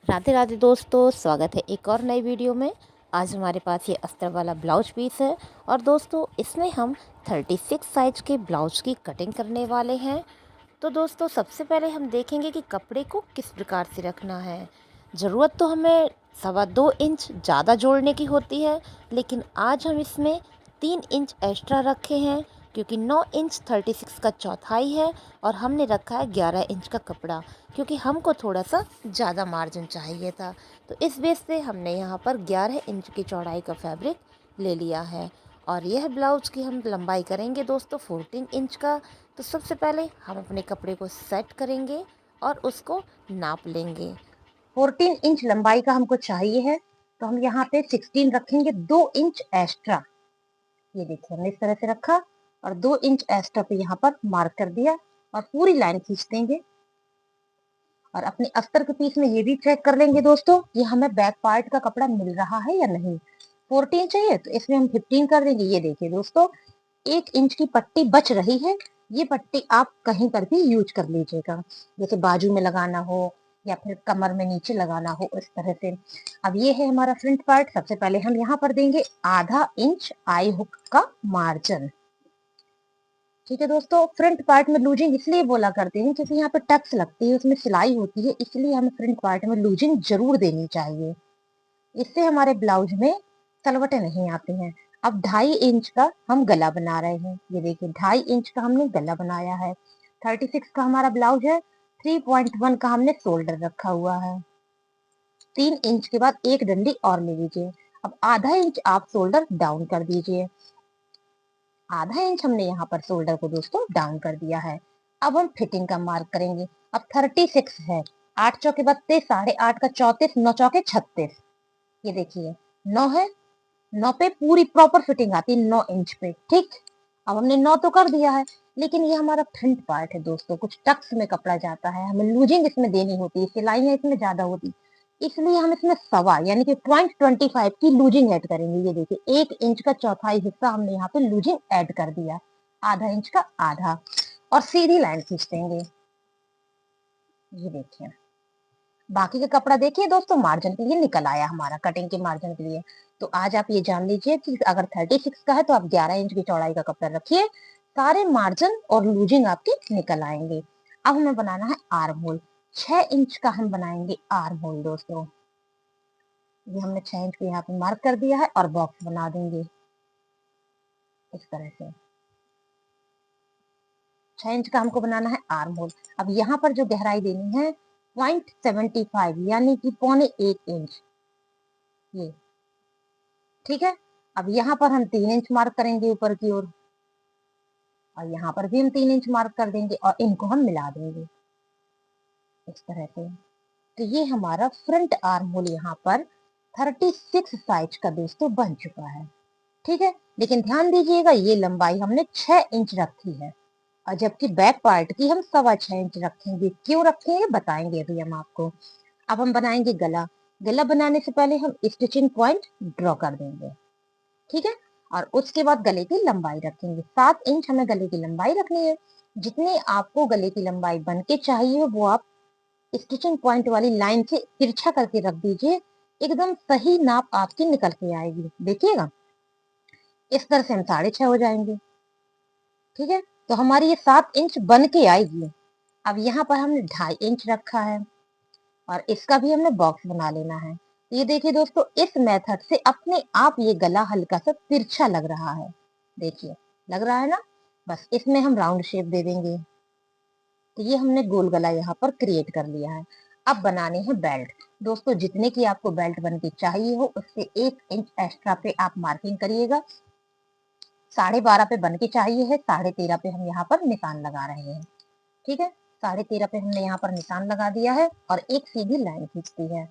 राधे राधे दोस्तों, स्वागत है एक और नई वीडियो में। आज हमारे पास ये अस्तर वाला ब्लाउज पीस है और दोस्तों इसमें हम 36 साइज के ब्लाउज की कटिंग करने वाले हैं। तो दोस्तों सबसे पहले हम देखेंगे कि कपड़े को किस प्रकार से रखना है। ज़रूरत तो हमें 2.25 इंच ज़्यादा जोड़ने की होती है, लेकिन आज हम इसमें 3 इंच एक्स्ट्रा रखे हैं क्योंकि 9 इंच 36 का चौथाई है और हमने रखा है 11 इंच का कपड़ा, क्योंकि हमको थोड़ा सा ज़्यादा मार्जिन चाहिए था। तो इस बेस पे हमने यहाँ पर 11 इंच की चौड़ाई का फैब्रिक ले लिया है और यह ब्लाउज़ की हम लंबाई करेंगे दोस्तों 14 इंच का। तो सबसे पहले हम अपने कपड़े को सेट करेंगे और उसको नाप लेंगे। 14 इंच लंबाई का हमको चाहिए है, तो हम यहाँ पे 16 रखेंगे, 2 इंच एक्स्ट्रा। ये देखिए हमने इस तरह से रखा और 2 इंच एक्स्ट्रा पे यहाँ पर मार्क कर दिया और पूरी लाइन खींच देंगे। और अपने अस्तर के पीस में ये भी चेक कर लेंगे दोस्तों कि हमें बैक पार्ट का कपड़ा मिल रहा है या नहीं। 14 चाहिए तो इसमें हम 15 कर देंगे। ये देखिए दोस्तों, 1 इंच की पट्टी बच रही है। ये पट्टी आप कहीं पर भी यूज कर लीजिएगा, जैसे बाजू में लगाना हो या फिर कमर में नीचे लगाना हो, इस तरह से। अब ये है हमारा फ्रंट पार्ट। सबसे पहले हम यहाँ पर देंगे आधा इंच आई हुक का मार्जिन। ठीक है दोस्तों, फ्रंट पार्ट में लूजिंग इसलिए बोला करते हैं क्योंकि यहाँ पे टक्स लगती है, उसमें सिलाई होती है, इसलिए हमें फ्रंट पार्ट में लूजिंग जरूर देनी चाहिए। इससे हमारे ब्लाउज में तलवटें नहीं आती हैं। अब 2.5 इंच का हम गला बना रहे हैं। ये देखिए 2.5 इंच का हमने गला बनाया है। 36 का हमारा ब्लाउज है। 3.1 का हमने शोल्डर रखा हुआ है। 3 इंच के बाद एक डंडी और ले लीजिए। अब आधा इंच आप शोल्डर डाउन कर दीजिए। आधा इंच हमने यहाँ पर शोल्डर को दोस्तों डाउन कर दिया है। अब हम फिटिंग का मार्क करेंगे। अब 36 है, 8 चौके 32, 8.5 का 34, 9 चौके 36। ये देखिए 9 है, 9 पे पूरी प्रॉपर फिटिंग आती है, 9 इंच पे। ठीक, अब हमने 9 तो कर दिया है, लेकिन ये हमारा फ्रंट पार्ट है दोस्तों, कुछ टक्स में कपड़ा जाता है, हमें लूजिंग इसमें देनी होती है, सिलाइयां इसमें ज्यादा होती, इसलिए हम इसमें सवा यानी कि 0.25 की लूजिंग ऐड करेंगे। ये देखिए 1 इंच का चौथाई हिस्सा हमने यहाँ पे लूजिंग ऐड कर दिया, आधा इंच का आधा, और सीधी लाइन खींच देंगे। ये देखिए बाकी का कपड़ा देखिए दोस्तों, मार्जिन के लिए निकल आया हमारा, कटिंग के मार्जिन के लिए। तो आज आप ये जान लीजिए कि अगर 36 का है तो आप 11 इंच की चौड़ाई का कपड़ा रखिए, सारे मार्जिन और लूजिंग आपके निकल आएंगे। अब हमें बनाना है आर्म होल। 6 इंच का हम बनाएंगे आर्म होल दोस्तों। ये हमने 6 इंच को यहाँ पे मार्क कर दिया है और बॉक्स बना देंगे इस तरह से। 6 इंच का हमको बनाना है आर्म होल। अब यहाँ पर जो गहराई देनी है 0.75 यानी कि 1.25 इंच, ये ठीक है। अब यहाँ पर हम 3 इंच मार्क करेंगे ऊपर की ओर, और यहाँ पर भी हम 3 इंच मार्क कर देंगे और इनको हम मिला देंगे इस तरह से। तो ये हमारा फ्रंट आर्म होल यहाँ पर 36 साइज का दोस्तों बन चुका है। ठीक है, लेकिन ध्यान दीजिएगा ये लंबाई हमने 6 इंच रखी है, और जबकि बैक पार्ट की हम 6.25 इंच रखेंगे। क्यों रखेंगे बताएंगे अभी हम आपको। अब हम बनाएंगे गला। गला बनाने से पहले हम स्टिचिंग पॉइंट ड्रॉ कर देंगे, ठीक है। और उसके बाद गले की लंबाई रखेंगे। 7 इंच हमें गले की लंबाई रखनी है। जितनी आपको गले की लंबाई बन के चाहिए वो आप स्टिचिंग पॉइंट वाली लाइन से तिरछा करके रख दीजिए, एकदम सही नाप आपकी निकल के आएगी। देखिएगा इस तरह से हम 6.5 हो जाएंगे, ठीक है। तो हमारी ये 7 इंच बन के आएगी। अब यहाँ पर हमने 2.5 इंच रखा है और इसका भी हमने बॉक्स बना लेना है। ये देखिए दोस्तों, इस मेथड से अपने आप ये गला हल्का सा तिरछा लग रहा है। देखिए लग रहा है ना, बस इसमें हम राउंड शेप दे देंगे। तो ये हमने गोल गला यहाँ पर क्रिएट कर लिया है। अब बनाने हैं बेल्ट दोस्तों। जितने की आपको बेल्ट बन के चाहिए हो उससे 1 इंच एक्स्ट्रा पे आप मार्किंग करिएगा। 12.5 पे बन के चाहिए है, 13.5 पे हम यहाँ पर निशान लगा रहे हैं, ठीक है। 13.5 पे हमने यहाँ पर निशान लगा दिया है और एक सीधी लाइन खींचती है,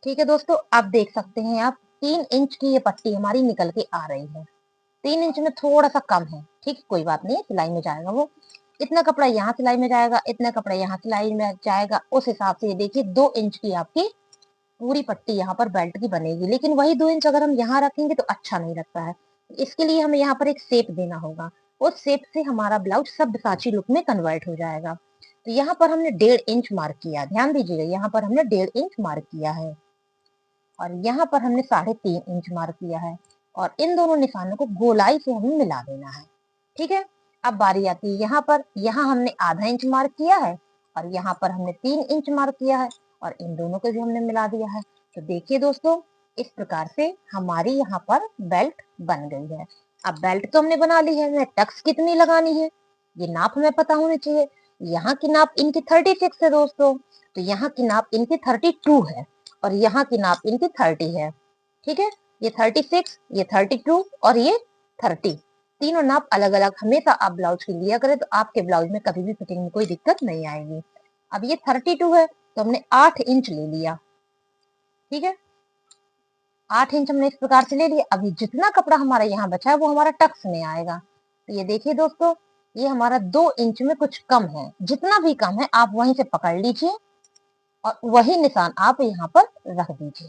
ठीक है दोस्तों। अब देख सकते हैं आप 3 इंच की ये पट्टी हमारी निकल के आ रही है। 3 इंच में थोड़ा सा कम है, ठीक, कोई बात नहीं, सिलाई में जाएगा वो। इतना कपड़ा यहाँ सिलाई में जाएगा, इतना कपड़ा यहाँ सिलाई में जाएगा, उस हिसाब से ये देखिए 2 इंच की आपकी पूरी पट्टी यहाँ पर बेल्ट की बनेगी। लेकिन वही 2 इंच अगर हम यहाँ रखेंगे तो अच्छा नहीं लगता है, इसके लिए हमें यहाँ पर एक शेप देना होगा। उस शेप से हमारा ब्लाउज सब्यसाची लुक में कन्वर्ट हो जाएगा। तो यहाँ पर हमने 1.5 इंच मार्क किया, ध्यान दीजिएगा, यहाँ पर हमने 1.5 इंच मार्क किया है और यहाँ पर हमने 3.5 इंच मार्क किया है और इन दोनों निशानों को गोलाई से हमें मिला देना है। ठीक है, अब बारी आती है यहाँ पर, यहाँ हमने आधा इंच मार्क किया है और यहाँ पर हमने 3 इंच मार्क किया है और इन दोनों को भी हमने मिला दिया है। तो देखिए दोस्तों, इस प्रकार से हमारी यहाँ पर बेल्ट बन गई है। अब बेल्ट तो हमने बना ली है, टक्स कितनी लगानी है ये नाप हमें पता होनी चाहिए। यहाँ की नाप इनकी 36 है दोस्तों, तो यहाँ की नाप इनकी 32 है और यहाँ की नाप इनकी 30 है। ठीक है, ये 36, ये 32 और ये 30, तीनों नाप अलग अलग हमेशा आप ब्लाउज की लिया करें तो आपके ब्लाउज में कभी भी फिटिंग में कोई दिक्कत नहीं आएगी। अब ये 32 है तो हमने 8 इंच ले लिया। ठीक है, 8 इंच हमने इस प्रकार से ले लिया। अभी जितना कपड़ा हमारा यहाँ बचा है वो हमारा टक्स में आएगा। तो ये देखिए दोस्तों, ये हमारा 2 इंच में कुछ कम है, जितना भी कम है आप वहीं से पकड़ लीजिए और वही निशान आप यहाँ पर रख दीजिए।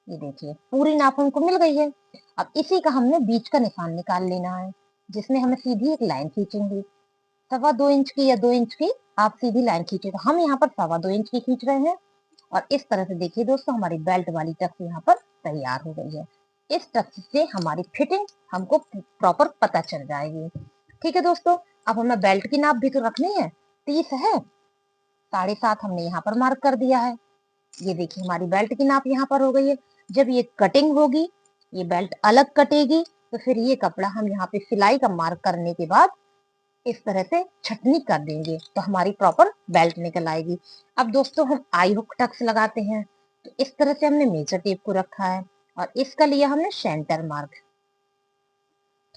ये देखिए पूरी नाप हमको मिल गई है। अब इसी का हमने बीच का निशान निकाल लेना है, जिसमें हमें सीधी एक लाइन खींचेंगे 2.25 इंच की या 2 इंच की, आप सीधी लाइन खींचे। तो हम यहाँ पर 2.25 इंच की खींच रहे हैं और इस तरह से देखिए दोस्तों, हमारी बेल्ट वाली टक्स यहाँ पर तैयार हो गई है। इस टक्स से हमारी फिटिंग हमको प्रॉपर पता चल जाएगी। ठीक है दोस्तों, अब हमें बेल्ट की नाप भी तो रखनी है। 30 है, 7.5 हमने यहाँ पर मार्क कर दिया है। ये देखिए हमारी बेल्ट की नाप यहाँ पर हो गई है। जब ये कटिंग होगी, ये बेल्ट अलग कटेगी, तो फिर ये कपड़ा हम यहाँ पे सिलाई का मार्क करने के बाद इस तरह से छटनी कर देंगे तो हमारी प्रॉपर बेल्ट निकल आएगी। अब दोस्तों हम आई हुक टक्स लगाते हैं, तो इस तरह से हमने मेजर टेप को रखा है और इसका लिया हमने सेंटर मार्क।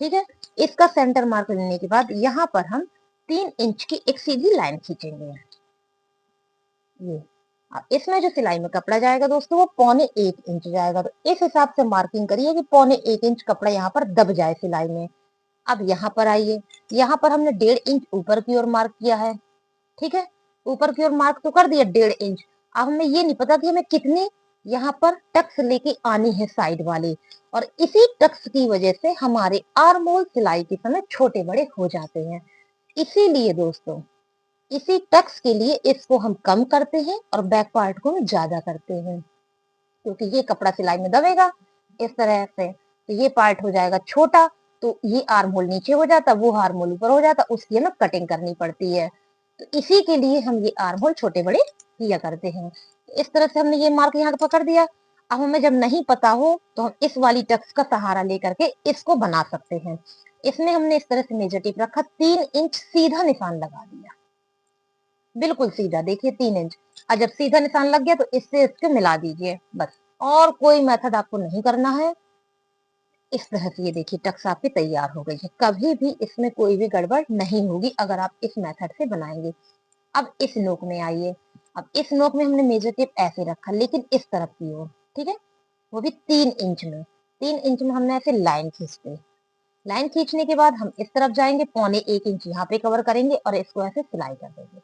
ठीक है, इसका सेंटर मार्क लेने के बाद यहाँ पर हम 3 इंच की एक सीधी लाइन खींचेंगे। ये इसमें जो सिलाई में कपड़ा जाएगा दोस्तों वो 1.25 इंच जाएगा। तो इस हिसाब से मार्किंग करिए कि 1.25 इंच कपड़ा यहाँ पर दब जाए सिलाई में। अब यहाँ पर आइए, यहाँ पर हमने 1.5 इंच ऊपर की ओर मार्क किया है। ठीक है, ऊपर की ओर मार्क तो कर दिया 1.5 इंच। अब हमें ये नहीं पता कि हमें कितनी यहाँ पर टक्स लेके आनी है साइड वाले, और इसी टक्स की वजह से हमारे आर्म होल सिलाई के समय छोटे बड़े हो जाते हैं। इसीलिए दोस्तों, इसी टक्स के लिए इसको हम कम करते हैं और बैक पार्ट को हम ज्यादा करते हैं, क्योंकि ये कपड़ा सिलाई में दबेगा इस तरह से, तो ये पार्ट हो जाएगा छोटा, तो ये आर्म होल नीचे हो जाता, वो आर्म होल ऊपर हो जाता, उसकी हमें कटिंग करनी पड़ती है। तो इसी के लिए हम ये आर्म होल छोटे बड़े किया करते हैं। इस तरह से हमने ये मार्क यहाँ पकड़ दिया। अब हमें जब नहीं पता हो तो हम इस वाली टक्स का सहारा लेकर के इसको बना सकते हैं। इसमें हमने इस तरह से मेजर टेप रखा, 3 इंच सीधा निशान लगा दिया, बिल्कुल सीधा, देखिए 3 इंच। और जब सीधा निशान लग गया तो इससे इसके मिला दीजिए, बस, और कोई मेथड आपको नहीं करना है। इस तरह से ये देखिए टक्स आपकी तैयार हो गई है। कभी भी इसमें कोई भी गड़बड़ नहीं होगी अगर आप इस मेथड से बनाएंगे। अब इस नोक में आइए। अब इस नोक में हमने मेजर टेप ऐसे रखा, लेकिन इस तरफ की ओर, ठीक है, वो भी 3 इंच में। 3 इंच में हमने ऐसे लाइन खींचते, लाइन खींचने के बाद हम इस तरफ जाएंगे, 1.25 इंच यहाँ पे कवर करेंगे और इसको ऐसे सिलाई कर देंगे,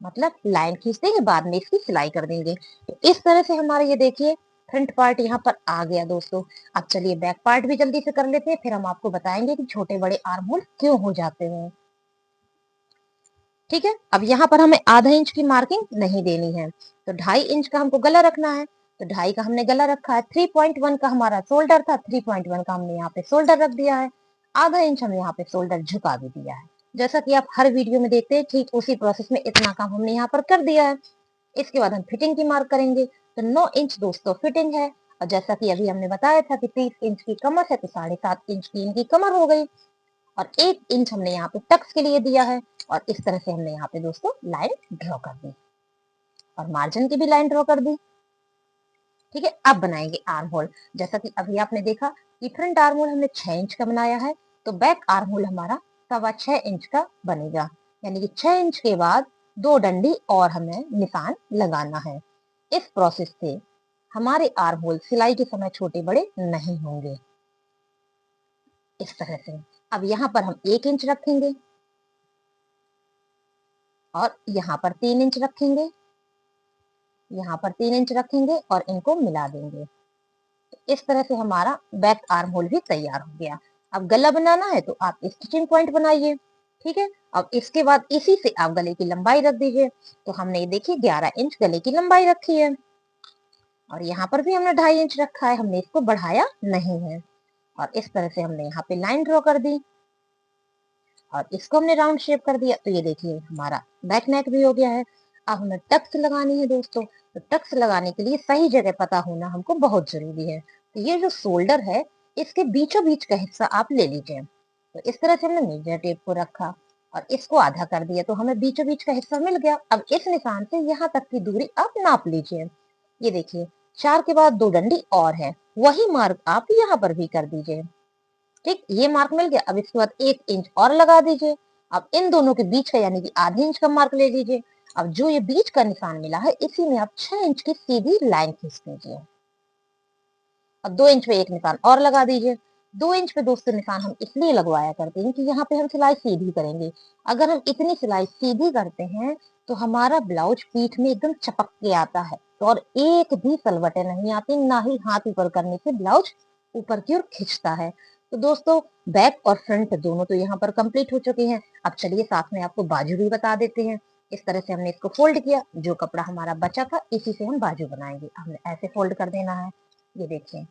मतलब लाइन खींच देंगे, बाद में इसकी सिलाई कर देंगे। तो इस तरह से हमारा ये देखिए फ्रंट पार्ट यहाँ पर आ गया दोस्तों। अब चलिए बैक पार्ट भी जल्दी से कर लेते हैं, फिर हम आपको बताएंगे कि छोटे बड़े आर्म होल क्यों हो जाते हैं। ठीक है, अब यहाँ पर हमें आधा इंच की मार्किंग नहीं देनी है, तो 2.5 इंच का हमको गला रखना है, तो 2.5 का हमने गला रखा है। 3.1 का हमारा शोल्डर था, 3.1 का हमने यहाँ पे शोल्डर रख दिया है। आधा इंच हमने यहाँ पे शोल्डर झुका भी दिया है, जैसा कि आप हर वीडियो में देखते हैं, ठीक उसी प्रोसेस में इतना काम हमने यहाँ पर कर दिया है। इसके बाद हम फिटिंग की मार्क करेंगे, तो 9 इंच दोस्तों फिटिंग है, और जैसा कि अभी हमने बताया था कि 30 इंच की कमर है, तो 7.5 इंच की इनकी कमर हो गई, और 1 इंच हमने यहाँ पे टक्स के लिए दिया है, और इस तरह से हमने यहाँ पे दोस्तों लाइन ड्रॉ कर दी और मार्जिन की भी लाइन ड्रॉ कर दी। ठीक है, अब बनाएंगे आर्म होल। जैसा कि अभी आपने देखा कि फ्रंट आर्म होल हमने 6 इंच का बनाया है, तो बैक आर्म होल हमारा 6.25 इंच का बनेगा, यानी कि 6 इंच के बाद 2 डंडी और हमें निशान लगाना है। इस प्रोसेस से हमारे आर्म होल सिलाई के समय छोटे बड़े नहीं होंगे। इस तरह से अब यहाँ पर हम 1 इंच रखेंगे और यहाँ पर 3 इंच रखेंगे, यहाँ पर 3 इंच रखेंगे और इनको मिला देंगे। तो इस तरह से हमारा बैक आर्म होल भी तैयार हो गया। अब गला बनाना है तो आप स्टिचिंग पॉइंट बनाइए। ठीक है। अब इसके बाद इसी से आप गले की लंबाई रख दीजिए। तो हमने ये देखिए 11 इंच गले की लंबाई रखी है और यहाँ पर भी हमने 2.5 इंच रखा है, हमने इसको बढ़ाया नहीं है। और इस तरह से हमने यहाँ पे लाइन ड्रॉ कर दी और इसको हमने राउंड शेप कर दिया। तो ये देखिए हमारा बैक नेक भी हो गया है। अब हमें टक्स लगानी है दोस्तों। तो टक्स लगाने के लिए सही जगह पता होना हमको बहुत जरूरी है। तो ये जो शोल्डर है इसके बीचों बीच का हिस्सा आप ले लीजिए। तो इस तरह से हमने मेजर टेप को रखा और इसको आधा कर दिया, तो हमें बीचों बीच का हिस्सा मिल गया। अब इस निशान से यहाँ तक की दूरी आप नाप लीजिए। ये देखिए 4 के बाद 2 डंडी और है, वही मार्क आप यहाँ पर भी कर दीजिए। ठीक, ये मार्क मिल गया। अब इसके बाद 1 इंच और लगा दीजिए। अब इन दोनों के बीच का यानी कि आधे इंच का मार्क ले लीजिए। अब जो ये बीच का निशान मिला है इसी में आप 6 इंच की सीधी लाइन खींच दीजिए। अब 2 इंच पे एक निशान और लगा दीजिए। 2 इंच पे दोस्तों निशान हम इसलिए लगवाया करते हैं कि यहाँ पे हम सिलाई सीधी करेंगे। अगर हम इतनी सिलाई सीधी करते हैं तो हमारा ब्लाउज पीठ में एकदम चपक के आता है और एक भी सलवटें नहीं आती, ना ही हाथ ऊपर करने से ब्लाउज ऊपर की ओर खिंचता है। तो दोस्तों बैक और फ्रंट दोनों तो यहाँ पर कंप्लीट हो चुके हैं। अब चलिए साथ में आपको बाजू भी बता देते हैं। इस तरह से हमने इसको फोल्ड किया, जो कपड़ा हमारा बचा था इसी से हम बाजू बनाएंगे। हमने ऐसे फोल्ड कर देना है, ये देखिए।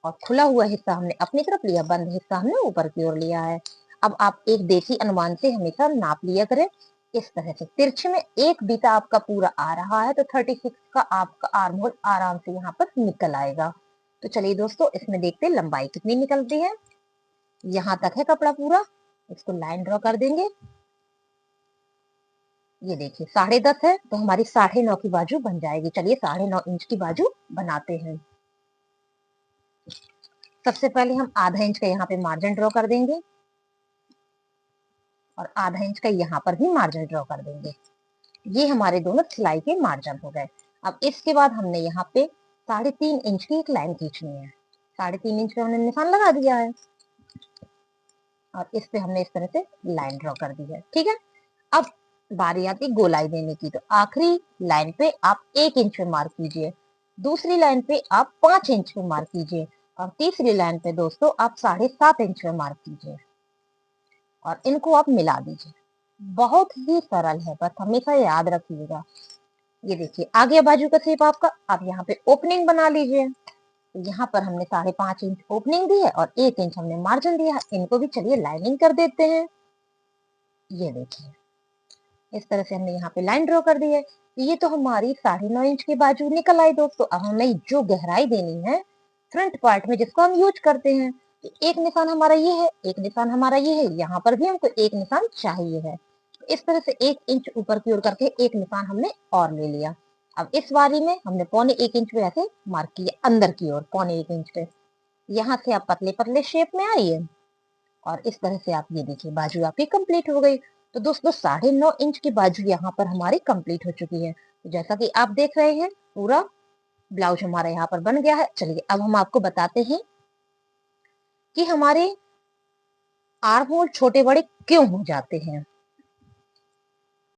और खुला हुआ हिस्सा हमने अपनी तरफ लिया, बंद हिस्सा हमने ऊपर की ओर लिया है। अब आप एक देसी अनुमान से हमेशा नाप लिया करें। इस तरह से तिरछे में एक बीता आपका पूरा आ रहा है तो 36 का आपका आर्म होल आराम से यहाँ पर निकल आएगा। तो चलिए दोस्तों इसमें देखते हैं लंबाई कितनी निकलती है। यहाँ तक है कपड़ा पूरा, इसको लाइन ड्रॉ कर देंगे। ये देखिए 10.5 है तो हमारी 9.5 की बाजू बन जाएगी। चलिए 9.5 इंच की बाजू बनाते हैं। सबसे पहले हम आधा इंच का यहाँ पे मार्जिन ड्रॉ कर देंगे और आधा इंच का यहाँ पर भी मार्जिन ड्रॉ कर देंगे। ये हमारे दोनों सिलाई के मार्जिन हो गए। अब इसके बाद हमने यहाँ पे 3.5 इंच की एक लाइन खींचनी है। 3.5 इंच का हमने निशान लगा दिया है और इस पे हमने इस तरह से लाइन ड्रॉ कर दी है। ठीक है, अब बारी आती गोलाई देने की। तो आखिरी लाइन पे आप 1 इंच पे मार्क कीजिए, दूसरी लाइन पे आप 5 इंच पे मार्क कीजिए और तीसरी लाइन पे दोस्तों आप 7.5 इंच पे मार्क कीजिए और इनको आप मिला दीजिए। बहुत ही सरल है, बस हमेशा याद रखिएगा। ये देखिए आ गया बाजू का शेप आपका। आप यहाँ पे ओपनिंग बना लीजिए। तो यहाँ पर हमने 5.5 इंच ओपनिंग दी है और 1 इंच हमने मार्जिन दिया है। इनको भी चलिए लाइनिंग कर देते हैं। ये देखिए इस तरह से हमने यहाँ पे लाइन ड्रॉ कर दी है। ये तो हमारी 9.5 इंच की बाजू निकल आई दोस्तों। अब हमें जो गहराई देनी है फ्रंट पार्ट में जिसको हम यूज करते हैं, तो एक निशान हमारा ये है, एक निशान हमारा ये है, यहाँ पर भी हमको एक निशान चाहिए है। इस तरह से 1 इंच ऊपर की ओर करके एक निशान हमने और ले लिया। अब इस बारी में हमने 1.25 इंच पे ऐसे मार्क किया अंदर की ओर, 1.25 इंच पे। यहाँ से आप पतले पतले शेप में आइए और इस तरह से आप ये देखिए बाजू आपकी कंप्लीट हो गई। तो दोस्तों 9.5 इंच की बाजू यहाँ पर हमारी कंप्लीट हो चुकी है। तो जैसा कि आप देख रहे हैं पूरा ब्लाउज हमारा यहाँ पर बन गया है। चलिए अब हम आपको बताते हैं कि हमारे आर्म होल छोटे बड़े क्यों हो जाते हैं।